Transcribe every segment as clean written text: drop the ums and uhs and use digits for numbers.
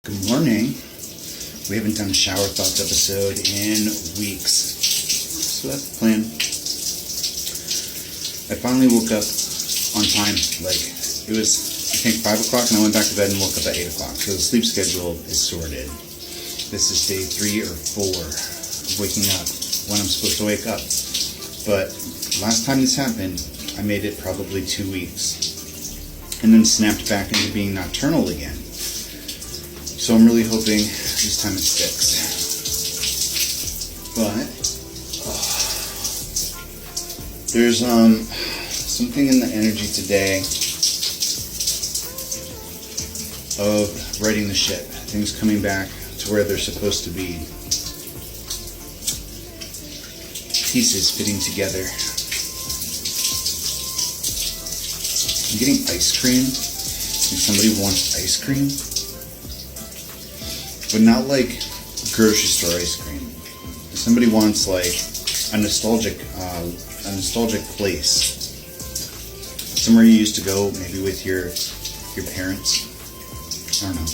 Good morning. We haven't done a shower thoughts episode in weeks, so that's the plan. I finally woke up on time. It was, I think, 5 o'clock, and I went back to bed and woke up at 8 o'clock. So the sleep schedule is sorted. This is day 3 or 4 of waking up when I'm supposed to wake up. But last time this happened, I made it probably 2 weeks, and then snapped back into being nocturnal again. So I'm really hoping this time it sticks. But there's something in the energy today of righting the ship. Things coming back to where they're supposed to be. Pieces fitting together. I'm getting ice cream. If somebody wants ice cream, but not like grocery store ice cream. If somebody wants like a nostalgic place, somewhere you used to go, maybe with your parents. I don't know.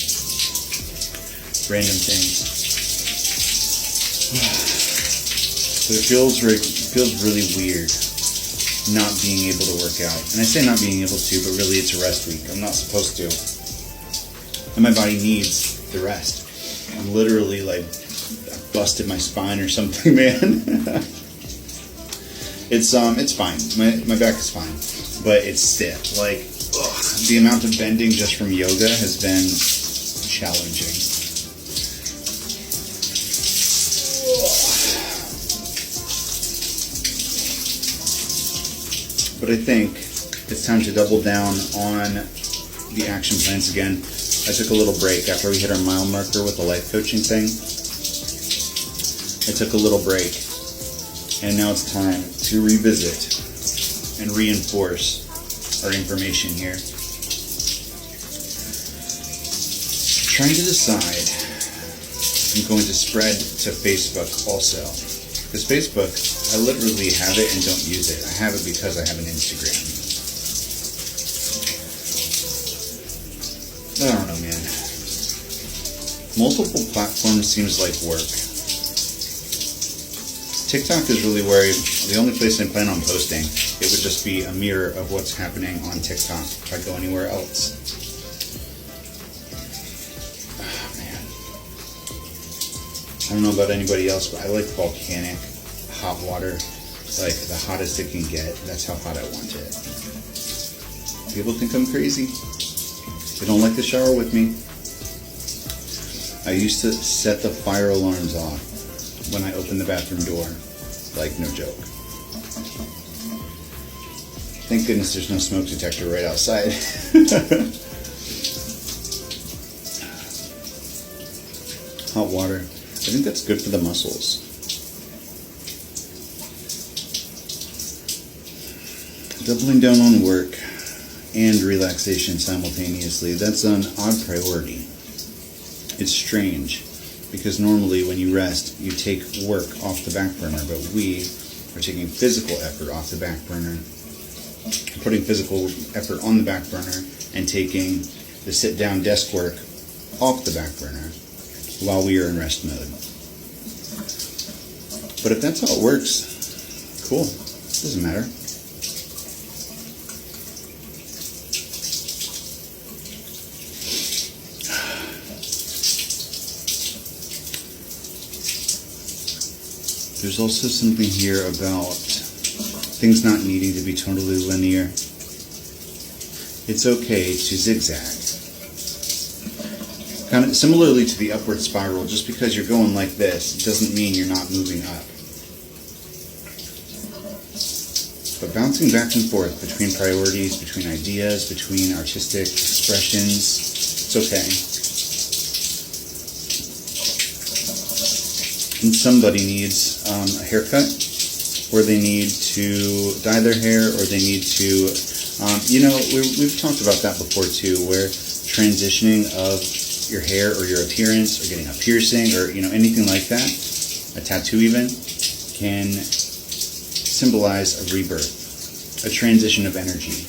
Random things. But it feels really weird not being able to work out. And I say not being able to, but really it's a rest week. I'm not supposed to. And my body needs the rest. I'm literally like I busted my spine or something, man. It's fine. My back is fine, but it's stiff. Like the amount of bending just from yoga has been challenging. But I think it's time to double down on the action plans again. I took a little break after we hit our mile marker with the life coaching thing. I took a little break, and now it's time to revisit and reinforce our information here. Trying to decide if I'm going to spread to Facebook also. Because Facebook, I literally have it and don't use it. I have it because I have an Instagram. I don't know, man. Multiple platforms seems like work. TikTok is really where the only place I plan on posting, it would just be a mirror of what's happening on TikTok if I go anywhere else. Oh, man. I don't know about anybody else, but I like volcanic hot water. Like the hottest it can get. That's how hot I want it. People think I'm crazy. They don't like to shower with me. I used to set the fire alarms off when I opened the bathroom door. Like, no joke. Thank goodness there's no smoke detector right outside. Hot water. I think that's good for the muscles. Doubling down on work and relaxation simultaneously. That's an odd priority. It's strange, because normally when you rest, you take work off the back burner, but we are taking physical effort off the back burner, putting physical effort on the back burner, and taking the sit-down desk work off the back burner while we are in rest mode. But if that's how it works, cool. Doesn't matter. There's also something here about things not needing to be totally linear. It's okay to zigzag. Kind of similarly to the upward spiral, just because you're going like this doesn't mean you're not moving up. But bouncing back and forth between priorities, between ideas, between artistic expressions, it's okay. And somebody needs a haircut, or they need to dye their hair, or they need to, we've talked about that before too, where transitioning of your hair or your appearance, or getting a piercing, or anything like that, a tattoo even, can symbolize a rebirth, a transition of energy.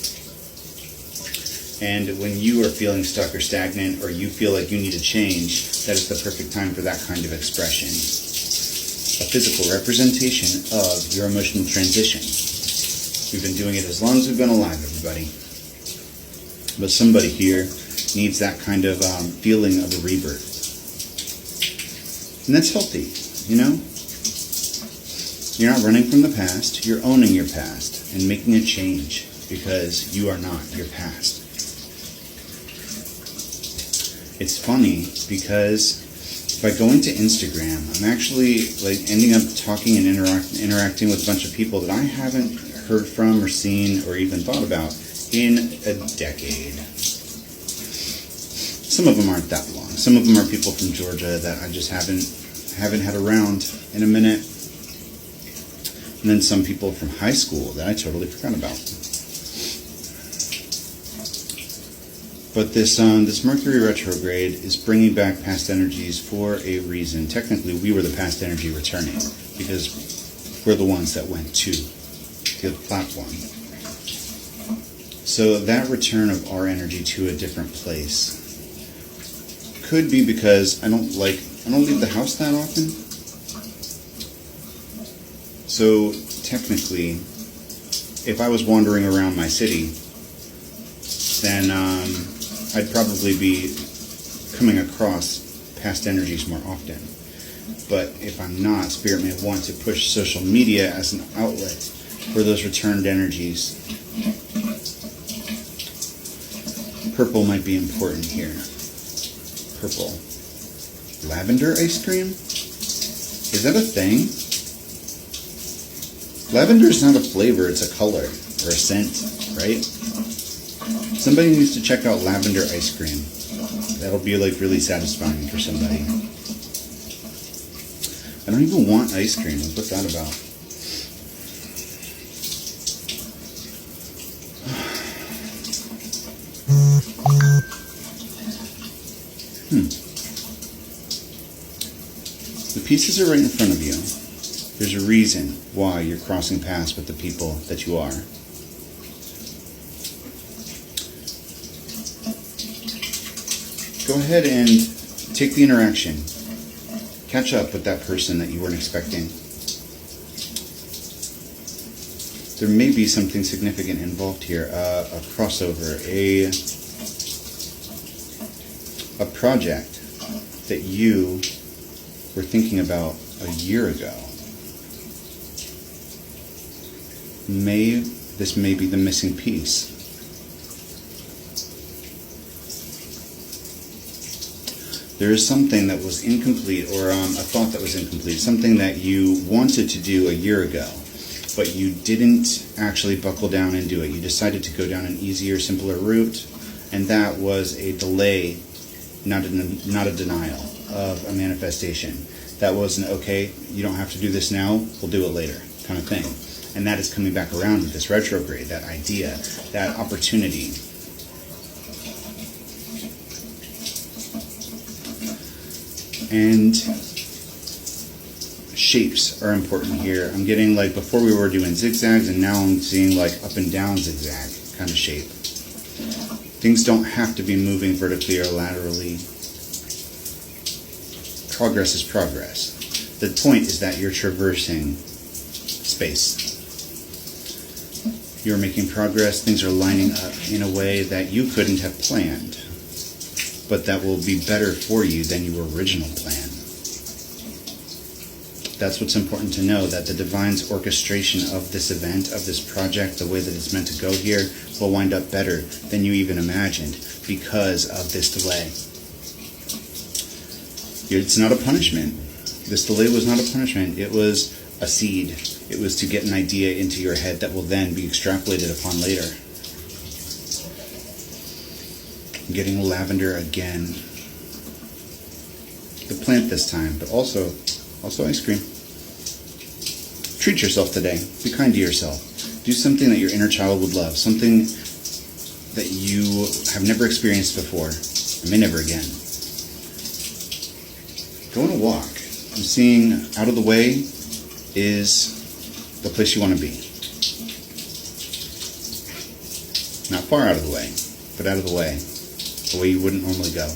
And when you are feeling stuck or stagnant, or you feel like you need a change, that is the perfect time for that kind of expression. A physical representation of your emotional transition. We've been doing it as long as we've been alive, everybody. But somebody here needs that kind of feeling of a rebirth. And that's healthy, you know? You're not running from the past, you're owning your past and making a change, because you are not your past. It's funny because by going to Instagram, I'm actually like ending up talking and interacting with a bunch of people that I haven't heard from or seen or even thought about in a decade. Some of them aren't that long. Some of them are people from Georgia that I just haven't had around in a minute. And then some people from high school that I totally forgot about. But this Mercury retrograde is bringing back past energies for a reason. Technically, we were the past energy returning, because we're the ones that went to the platform. So that return of our energy to a different place could be because I don't leave the house that often. So technically, if I was wandering around my city, then I'd probably be coming across past energies more often. But if I'm not, Spirit may want to push social media as an outlet for those returned energies. Purple might be important here. Purple. Lavender ice cream? Is that a thing? Lavender is not a flavor, it's a color or a scent, right? Somebody needs to check out lavender ice cream. That'll be like really satisfying for somebody. I don't even want ice cream. What's that about? The pieces are right in front of you. There's a reason why you're crossing paths with the people that you are. Go ahead and take the interaction. Catch up with that person that you weren't expecting. There may be something significant involved here. A crossover, a project that you were thinking about a year ago. This may be the missing piece. There is something that was incomplete, or a thought that was incomplete, something that you wanted to do a year ago, but you didn't actually buckle down and do it. You decided to go down an easier, simpler route, and that was a delay, not a denial of a manifestation. That was an, okay, you don't have to do this now, we'll do it later kind of thing. And that is coming back around with this retrograde, that idea, that opportunity. And shapes are important here. I'm getting like, before we were doing zigzags, and now I'm seeing like up and down zigzag kind of shape. Things don't have to be moving vertically or laterally. Progress is progress. The point is that you're traversing space. You're making progress, things are lining up in a way that you couldn't have planned, but that will be better for you than your original plan. That's what's important to know, that the divine's orchestration of this event, of this project, the way that it's meant to go here, will wind up better than you even imagined because of this delay. It's not a punishment. This delay was not a punishment. It was a seed. It was to get an idea into your head that will then be extrapolated upon later. I'm getting lavender again. The plant this time, but also ice cream. Treat yourself today. Be kind to yourself. Do something that your inner child would love. Something that you have never experienced before, and may never again. Go on a walk. I'm seeing out of the way is the place you want to be. Not far out of the way. but out of the way you wouldn't normally go.